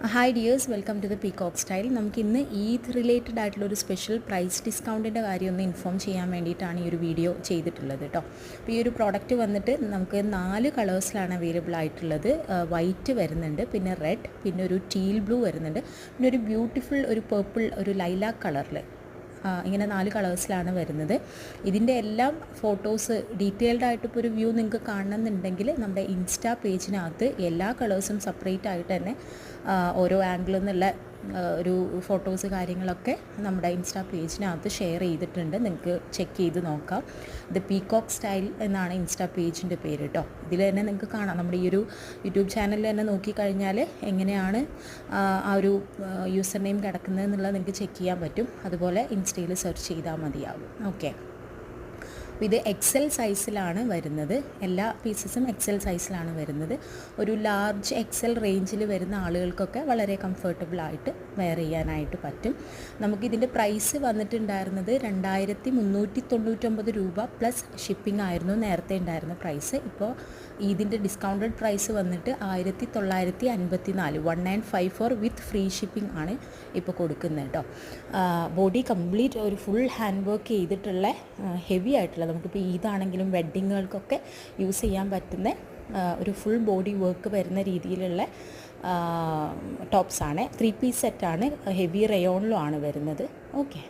Hi dears, welcome to the peacock style. നമുക്കിന്ന് Eid related ആയിട്ടുള്ളൊരു special price ഡിസ്കൗണ്ടിൻ്റെ കാര്യം ഒന്ന് ഇൻഫോം ചെയ്യാൻ വേണ്ടിയിട്ടാണ് ഈ ഒരു വീഡിയോ ചെയ്തിട്ടുള്ളത് കേട്ടോ. അപ്പോൾ ഈ ഒരു പ്രോഡക്റ്റ് വന്നിട്ട് നമുക്ക് 4 കളേഴ്സിലാണ് അവൈലബിൾ ആയിട്ടുള്ളത്. വൈറ്റ് വരുന്നുണ്ട്, പിന്നെ റെഡ്, പിന്നെ ഒരു ടീൽ ബ്ലൂ വരുന്നുണ്ട്, പിന്നെ ഒരു ബ്യൂട്ടിഫുൾ ഒരു പേർപ്പിൾ, ഒരു ലൈലാക്ക് കളറിൽ, ഇങ്ങനെ 4 കളേഴ്സിലാണ് വരുന്നത്. ഇതിൻ്റെ എല്ലാം ഫോട്ടോസ് ഡീറ്റെയിൽഡ് ആയിട്ട് ഇപ്പോൾ ഒരു വ്യൂ നിങ്ങൾക്ക് കാണണമെന്നുണ്ടെങ്കിൽ നമ്മുടെ ഇൻസ്റ്റാ പേജിനകത്ത് എല്ലാ കളേഴ്സും സെപ്പറേറ്റ് ആയിട്ട് തന്നെ ഓരോ ആംഗിളിൽ നിന്നുള്ള ഒരു ഫോട്ടോസ് കാര്യങ്ങളൊക്കെ നമ്മുടെ ഇൻസ്റ്റാ പേജിനകത്ത് ഷെയർ ചെയ്തിട്ടുണ്ട്. നിങ്ങൾക്ക് ചെക്ക് ചെയ്ത് നോക്കാം. ദ പീകോക്ക് സ്റ്റൈൽ എന്നാണ് ഇൻസ്റ്റാ പേജിൻ്റെ പേര് കേട്ടോ. ഇതിൽ തന്നെ നിങ്ങൾക്ക് കാണാം, നമ്മുടെ ഈ ഒരു യൂട്യൂബ് ചാനലിൽ തന്നെ നോക്കിക്കഴിഞ്ഞാൽ എങ്ങനെയാണ് ആ ഒരു യൂസർ നെയിം കിടക്കുന്നത് എന്നുള്ളത് നിങ്ങൾക്ക് ചെക്ക് ചെയ്യാൻ പറ്റും. അതുപോലെ ഇൻസ്റ്റയിൽ സെർച്ച് ചെയ്താൽ മതിയാവും. ഓക്കെ, ഇത് എക്സൽ സൈസിലാണ് വരുന്നത്. എല്ലാ പീസസും എക്സൽ സൈസിലാണ് വരുന്നത്. ഒരു ലാർജ് എക്സൽ റേഞ്ചിൽ വരുന്ന ആളുകൾക്കൊക്കെ വളരെ കംഫർട്ടബിളായിട്ട് വെയർ ചെയ്യാനായിട്ട് പറ്റും. നമുക്കിതിൻ്റെ പ്രൈസ് വന്നിട്ടുണ്ടായിരുന്നത് 2399 രൂപ പ്ലസ് ഷിപ്പിംഗ് ആയിരുന്നു നേരത്തെ ഉണ്ടായിരുന്ന പ്രൈസ്. ഇപ്പോൾ ഇതിൻ്റെ ഡിസ്കൗണ്ടഡ് പ്രൈസ് വന്നിട്ട് 1954, 1954 വിത്ത് ഫ്രീ ഷിപ്പിംഗ് ആണ് ഇപ്പോൾ കൊടുക്കുന്നത് കേട്ടോ. ബോഡി കംപ്ലീറ്റ് ഒരു ഫുൾ ഹാൻഡ് വർക്ക് ചെയ്തിട്ടുള്ള ഹെവി ആയിട്ടുള്ള, നമുക്കിപ്പോൾ ഈദാണെങ്കിലും വെഡ്ഡിങ്ങുകൾക്കൊക്കെ യൂസ് ചെയ്യാൻ പറ്റുന്ന ഒരു ഫുൾ ബോഡി വർക്ക് വരുന്ന രീതിയിലുള്ള ടോപ്സാണ്. 3 പീസ് സെറ്റാണ്, ഹെവി റയോണിലും ആണ് വരുന്നത്. ഓക്കെ.